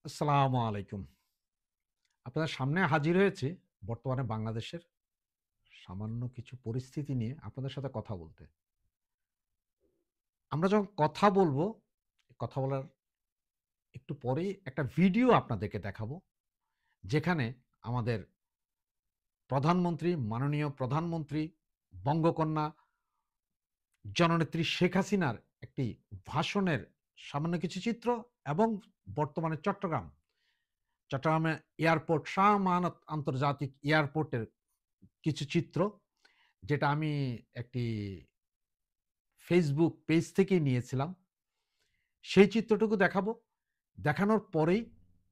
আসসালামু আলাইকুম। আপনাদের সামনে হাজির হয়েছি বর্তমানে বাংলাদেশের সামান্য কিছু পরিস্থিতি নিয়ে আপনাদের সাথে কথা বলতে। আমরা যখন কথা বলবো, কথা বলার একটু পরেই একটা ভিডিও আপনাদেরকে দেখাবো। যেখানে আমাদের প্রধানমন্ত্রী, মাননীয় প্রধানমন্ত্রী, বঙ্গকন্যা জননেত্রী শেখ হাসিনার একটি ভাষণের সামান্য কিছু চিত্র এবং বর্তমানে চট্টগ্রামে এয়ারপোর্ট শাহ আমানত আন্তর্জাতিক এয়ারপোর্টের কিছু চিত্র যেটা আমি একটি ফেসবুক পেজ থেকেই নিয়েছিলাম। সেই চিত্রটুকু দেখাবো। দেখানোর পরেই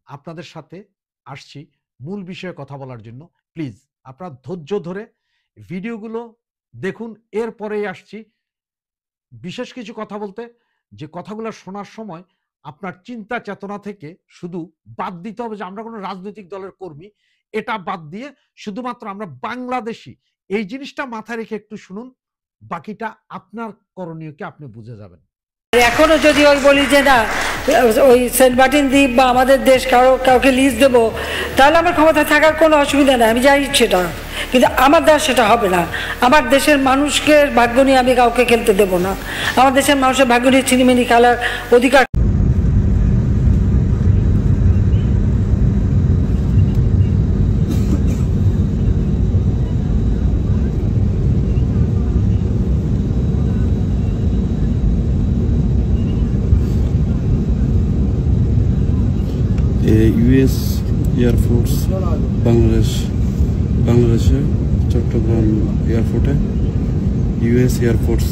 আপনাদের সাথে আসছি মূল বিষয়ে কথা বলার জন্য। প্লিজ আপনারা ধৈর্য ধরে ভিডিওগুলো দেখুন। এরপরেই আসছি বিশেষ কিছু কথা বলতে, যে কথাগুলো শোনার সময় আপনার চিন্তা চেতনা থেকে শুধু বাদ দিতে হবে যে আমরা কোনো রাজনৈতিক দলের কর্মী। এটা বাদ দিয়ে শুধুমাত্র আমরা বাংলাদেশী, এই জিনিসটা মাথায় রেখে একটু শুনুন। বাকিটা আপনার করণীয় কি আপনি বুঝে যাবেন। এখনো যদি ওই বলি যে না ওই সেন্ট মার্টিন দ্বীপ বা আমাদের দেশ কাউকে লিজ দেব, তাহলে আমার ক্ষমতা থাকার কোনো অসুবিধা নেই, আমি যাই সেটা। কিন্তু আমার দেশ সেটা হবে না। আমার দেশের মানুষকে ভাগ্য নিয়ে আমি কাউকে খেলতে দেব না। আমার দেশের মানুষের ভাগ্য নিয়ে ছিনিমিনি খেলার অধিকার। ইউএস এয়ারফোর্স বাংলাদেশে চট্টগ্রাম এয়ারপোর্টে ইউএস এয়ারফোর্স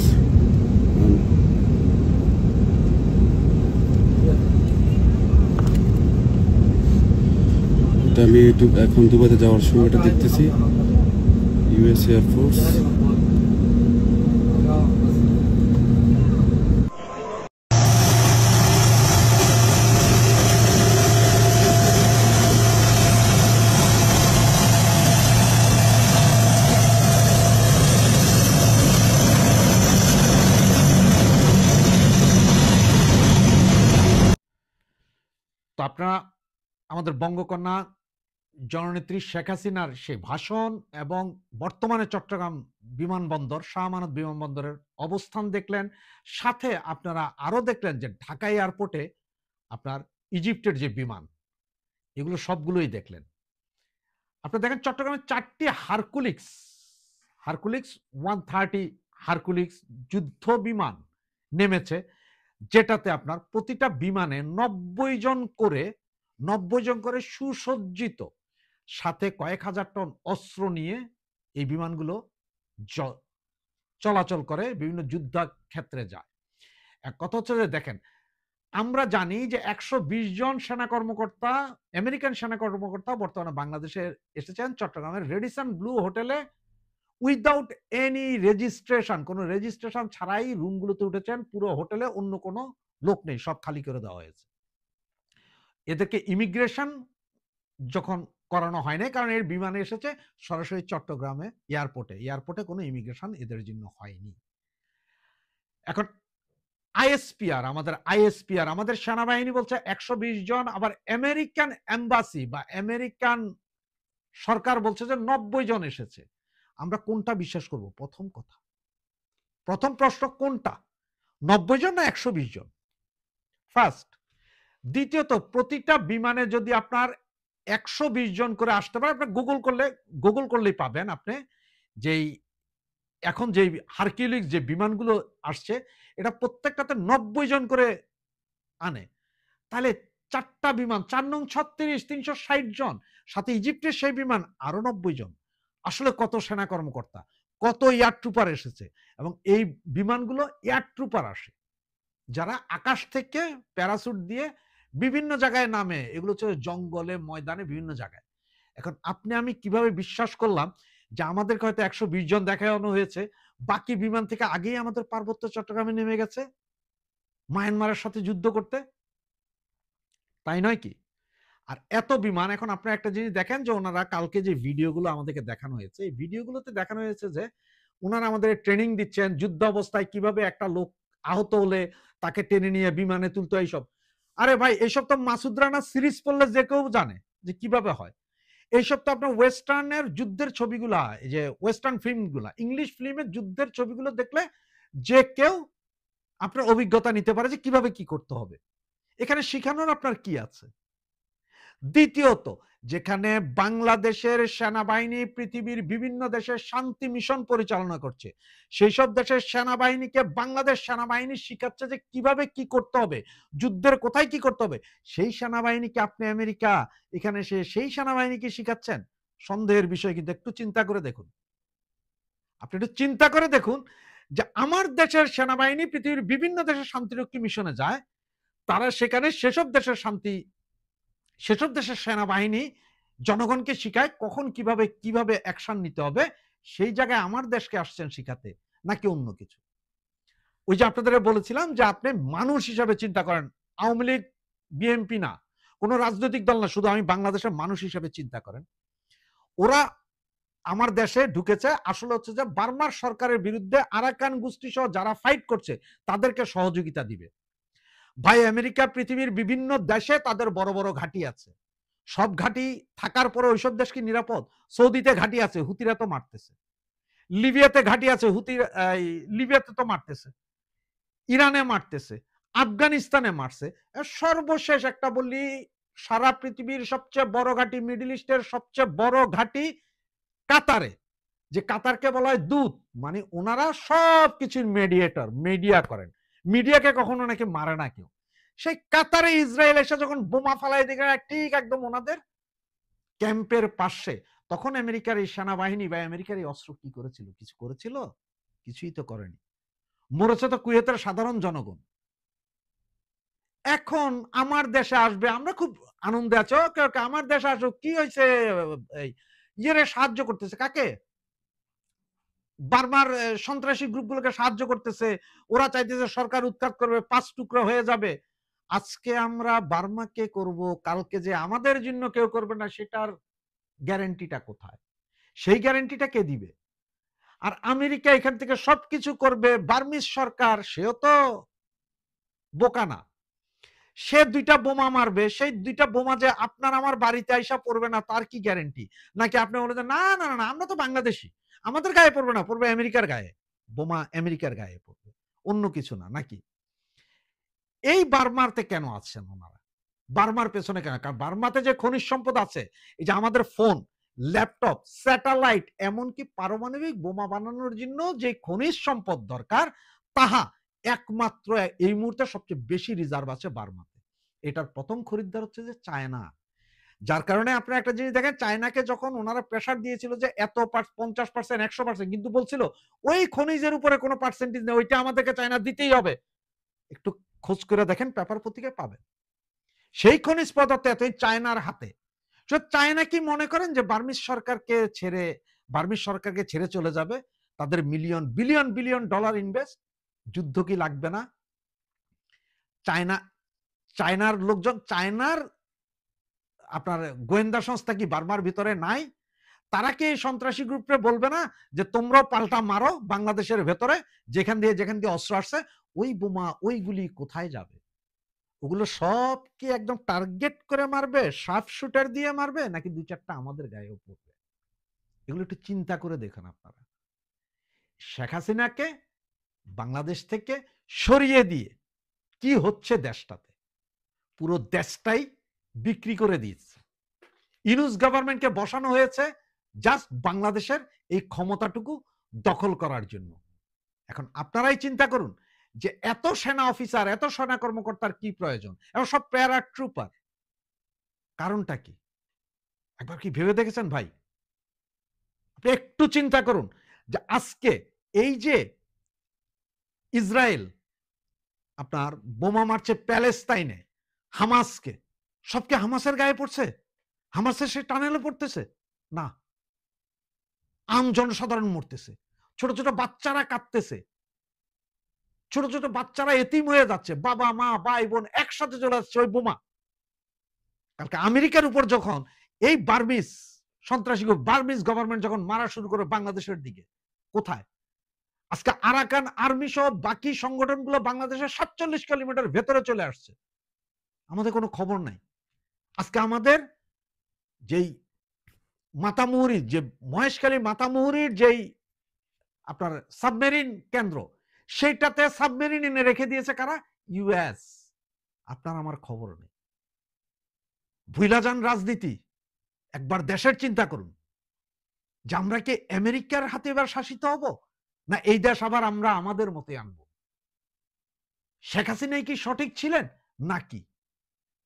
এটা আমি এখন দুবাইতে যাওয়ার সময় এটা দেখতেছি। ইউএস এয়ারফোর্স তো আপনারা আমাদের বঙ্গকন্যা জননেত্রী শেখ হাসিনার সেই ভাষণ এবং বর্তমানে চট্টগ্রাম বিমানবন্দর শাহ আমানত বিমানবন্দরের অবস্থান দেখলেন। সাথে আপনারা আরো দেখলেন যে ঢাকা এয়ারপোর্টে আপনার ইজিপ্টের যে বিমান, এগুলো সবগুলোই দেখলেন। আপনি দেখেন চট্টগ্রামে 4টি হারকুলিক্স 130 হারকুলিক্স যুদ্ধ বিমান নেমেছে, যেটাতে আপনার প্রতিটা বিমানে 90 জন করে সুসজ্জিত, সাথে কয়েক হাজার টন অস্ত্র নিয়ে এই বিমানগুলো চলাচল করে, বিভিন্ন যুদ্ধক্ষেত্রে যায়। এক কথা হচ্ছে যে দেখেন, আমরা জানি যে 120 জন সেনা কর্মকর্তা, আমেরিকান সেনা কর্মকর্তা বর্তমানে বাংলাদেশে এসেছেন চট্টগ্রামের রেডিসন ব্লু হোটেলে উইদাউট এনি রেজিস্ট্রেশন, কোনো রেজিস্ট্রেশন ছাড়াই রুমগুলোতে উঠেছেন। পুরো হোটেলে অন্য কোনো লোক নেই, সব খালি করে দেওয়া হয়েছে। এদেরকে ইমিগ্রেশন যখন করানো হয় নাই, কারণ এর বিমানে এসেছে সরাসরি চট্টগ্রামে এয়ারপোর্টে কোনো ইমিগ্রেশন এদের জন্য হয়নি। এখন আইএসপিআর আমাদের সেনাবাহিনী বলছে 120 জন, আবার আমেরিকান এম্বাসি বা আমেরিকান সরকার বলছে যে 90 জন এসেছে। আমরা কোনটা বিশ্বাস করব? প্রথম প্রশ্ন কোনটা, 90 জন না 120 জন? ফার্স্ট। দ্বিতীয়ত, প্রতিটা বিমানে যদি আপনার 120 জন করে আসতে পারে, আপনি গুগল করলেই পাবেন আপনি যেই এখন যে হারকিউলিক্স যে বিমানগুলো আসছে, এটা প্রত্যেকটাতে 90 জন করে আনে। তাহলে 4টা বিমান, 4 নং 36, 360 জন, সাথে ইজিপ্টের সেই বিমান আরো 90 জন। আসলে কত সেনা কর্মকর্তা, কত এয়ার ট্রুপার এসেছে। এবং এই বিমানগুলো এয়ার ট্রুপার আসে, যারা আকাশ থেকে প্যারাসুট দিয়ে বিভিন্ন জায়গায় নামে। এগুলো হচ্ছে জঙ্গলে, ময়দানে, বিভিন্ন জায়গায়। এখন আপনি আমি কিভাবে বিশ্বাস করলাম যে আমাদেরকে হয়তো 120 জন দেখানো হয়েছে, বাকি বিমান থেকে আগেই আমাদের পার্বত্য চট্টগ্রামে নেমে গেছে মায়ানমারের সাথে যুদ্ধ করতে? তাই নয় কি? আর এত বিমান, এখন আপনারা একটা জিনিস দেখেন যে ওনারা কালকে যে ভিডিওগুলো আমাদেরকে দেখানো হয়েছে, এই ভিডিওগুলোতে দেখানো হয়েছে যে ওনারা আমাদের ট্রেনিং দিচ্ছেন যুদ্ধ অবস্থায় কিভাবে একটা লোক আহত হলে তাকে টেনে নিয়ে বিমানে তুলতে হয়। এইসব আরে ভাই এইসব তো মাসুদ রানা সিরিজ পড়লে যে কেউ জানে যে কিভাবে হয়। এইসব তো আপনার ওয়েস্টার্নের যুদ্ধের ছবিগুলা, এই যে ওয়েস্টার্ন ফিল্মগুলা, ইংলিশ ফিল্মের যুদ্ধের ছবিগুলো দেখলে যে কেউ আপনার অভিজ্ঞতা নিতে পারে যে কিভাবে কি করতে হবে। এখানে শিখানোর আপনার কি আছে? দ্বিতীয়ত, যেখানে বাংলাদেশের সেনাবাহিনী পৃথিবীর বিভিন্ন দেশের শান্তি মিশন পরিচালনা করছে, সেই সব দেশের সেনাবাহিনীকে বাংলাদেশ সেনাবাহিনী শিখাচ্ছে যে কিভাবে কি করতে হবে, যুদ্ধের কোথায় কি করতে হবে। সেই সেনাবাহিনীকে আপনি আমেরিকা এখানে সেই সেনাবাহিনীকে শিখাচ্ছেন? সন্দেহের বিষয়। কিন্তু একটু চিন্তা করে দেখুন, আপনি একটু চিন্তা করে দেখুন যে আমার দেশের সেনাবাহিনী পৃথিবীর বিভিন্ন দেশের শান্তিরক্ষী মিশনে যায়, তারা সেখানে সেসব দেশের সেনাবাহিনী জনগণকে শিখায় কখন কিভাবে অ্যাকশন নিতে হবে। সেই জায়গায় আমার দেশকে আসছেন শিখাতে, নাকি অন্য কিছু? ওই যে আপনাদের বলেছিলাম যে আপনি মানুষ হিসাবে চিন্তা করেন, আওয়ামী লীগ বিএনপি না, কোন রাজনৈতিক দল না, শুধু আমি বাংলাদেশের মানুষ হিসাবে চিন্তা করেন। ওরা আমার দেশে ঢুকেছে আসলে হচ্ছে যে বার্মার সরকারের বিরুদ্ধে আরাকান গোষ্ঠী সহ যারা ফাইট করছে তাদেরকে সহযোগিতা দিবে। ভাই আমেরিকা পৃথিবীর বিভিন্ন দেশে তাদের বড় বড় ঘাঁটি আছে, সব ঘাঁটি থাকার পরে ওইসব দেশ কি নিরাপদ? সৌদিতে ঘাঁটি আছে, হুতিরা তো মারতেছে। লিবিয়াতে ঘাঁটি আছে, লিবিয়াতে তো মারতেছে, ইরানে মারতেছে, আফগানিস্তানে মারছে। সর্বশেষ একটা বললি, সারা পৃথিবীর সবচেয়ে বড় ঘাঁটি, মিডল ইস্টের সবচেয়ে বড় ঘাঁটি কাতারে, যে কাতারকে বলা হয় দূত, মানে ওনারা সবকিছুর মিডিয়া করেন, মিডিয়াকে কখনো নাকি মারে না কেউ। সেই কাতারে ইসরায়েল এসে যখন বোমা ফালাই দেখে ঠিক একদম ওনাদের ক্যাম্পের পাশে, তখন আমেরিকার এই সেনাবাহিনী বা আমেরিকার এই অস্ত্র কি করেছিল? কিছু করেছিল? কিছুই তো করেনি। মরেছে তো কুয়েতের সাধারণ জনগণ। এখন আমার দেশে আসবে, আমরা খুব আনন্দে আছি, ওকে ওকে আমার দেশে আসো, কি হয়েছে, এই ইয়েরে সাহায্য করতেছে কাকে? বার্মার সন্ত্রাসী গ্রুপগুলোকে সাহায্য করতেছে, ওরা চাইতেছে সরকার উৎখাত করবে, 5 টুকরো হয়ে যাবে। আজকে আমরা বার্মাকে করব, কালকে যে আমাদের জন্য কেউ করবে না, সেটার গ্যারান্টিটা কোথায়? সেই গ্যারান্টিটা কে দিবে? আর আমেরিকা এখান থেকে সবকিছু করবে, বার্মিজ সরকার সেও তো বোকা না, সে 2টা বোমা মারবে, সেই 2টা বোমা যে আপনার আমার বাড়িতে আইসা পড়বে না তার কি গ্যারান্টি? নাকি আপনি বলেন না না না আমরা তো বাংলাদেশি, আমাদের গায়ে পড়বে না, পড়বে আমেরিকার গায়ে, বোমা আমেরিকার গায়ে পড়বে, অন্য কিছু না নাকি? এই বার্মাতে কেন আছেন ওনারা? বার্মার পেছনে কেন? কারণ বার্মাতে যে খনিজ সম্পদ আছে, এই যে আমাদের ফোন, ল্যাপটপ, স্যাটেলাইট, এমনকি পারমাণবিক বোমা বানানোর জন্য যে খনিজ সম্পদ দরকার, তাহা একমাত্র এই মুহূর্তে সবচেয়ে বেশি রিজার্ভ আছে বার্মাতে। এটার প্রথম খরিদ্দার হচ্ছে যে চায়না। যার কারণে আপনারা একটা জিনিস দেখেন, চায়নাকে যখন ওনারা প্রেসার দিয়েছিল যে এত 50%, 100%, কিন্তু বলছিল ওই খনিজের উপরে কোনো পার্সেন্টেজ নেই, ওইটা আমাদেরকে চায়না দিতেই হবে। একটু খোঁজ করে দেখেন, পেপার পত্রিকায় পাবেন। সেই খনিজ পদার্থ এতই চায়নার হাতে। চায়না কি মনে করেন যে বার্মিজ সরকারকে ছেড়ে চলে যাবে? তাদের বিলিয়ন ডলার ইনভেস্ট, যুদ্ধ কি লাগবে না? চায়নার লোকজন, চায়নার আপনার গোয়েন্দা সংস্থা কি বার্মার ভিতরে নাই? তারা কি এই সন্ত্রাসী গ্রুপে বলবে না যে তোমরা পাল্টা মারো বাংলাদেশের ভেতরে, যেখান দিয়ে অস্ত্র আসছে, ওই বোমা ওইগুলি কোথায় যাবে? ওগুলো সব কি একদম টার্গেট করে মারবে, শার্প শুটার দিয়ে মারবে, নাকি 2-4টা আমাদের গায়েও পড়বে? এগুলো একটু চিন্তা করে দেখুন আপনারা। শেখ হাসিনাকে বাংলাদেশ থেকে সরিয়ে দিয়ে কি হচ্ছে দেশটাতে? পুরো দেশটাই বিক্রি করে দিচ্ছে। ইউনূস গভর্নমেন্টকে বসানো হয়েছে জাস্ট বাংলাদেশের এই ক্ষমতাটুকু দখল করার জন্য। এখন আপনারাই চিন্তা করুন যে এত সেনা অফিসার, এত সেনা কর্মকর্তার কি প্রয়োজন? এবং সব প্যারা ট্রুপার, কারণটা কি? একবার কি ভেবে দেখেছেন ভাই? আপনি একটু চিন্তা করুন যে আজকে এই যে ইসরায়েল আপনার বোমা মারছে প্যালেস্তাইনে, হামাসকে, সবকে হামাসের গায়ে পড়ছে? হামাসের সে টানেলে পড়তেছে না, আম জনসাধারণ মরতেছে, ছোট ছোট বাচ্চারা কাঁদতেছে, ছোট ছোট বাচ্চারা এতিম হয়ে যাচ্ছে, বাবা মা ভাই বোন একসাথে চলে যাচ্ছে ওই বোমা। কালকে আমেরিকার উপর যখন এই বার্মিজ সন্ত্রাসী বার্মিজ গভর্নমেন্ট যখন মারা শুরু করে বাংলাদেশের দিকে, কোথায়? আজকে আরাকান আর্মি সহ বাকি সংগঠনগুলো বাংলাদেশের 47 কিলোমিটার ভেতরে চলে আসছে। আমাদের কোনো খবর নাই। আজকে আমাদের যেই মাতামুহুরীর, যে মহেশখালী মাতামুহুরীর যেই আপনার সাবমেরিন কেন্দ্র, সেইটাতে সাবমেরিন এনে রেখে দিয়েছে কারা? ইউএস। আপনার আমার খবর নেই। ভুইলা যান রাজনীতি, একবার দেশের চিন্তা করুন যে আমরা কি আমেরিকার হাতে এবার শাসিত হব, না এই দেশ আবার আমরা আমাদের মতে আনবো? শেখ হাসিনাই কি সঠিক ছিলেন নাকি?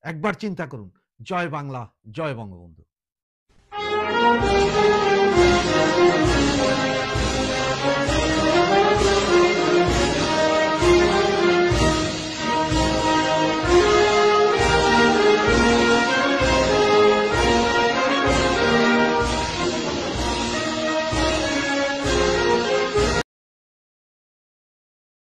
একবার চিন্তা করুন। জয় বাংলা, জয় বঙ্গবন্ধু।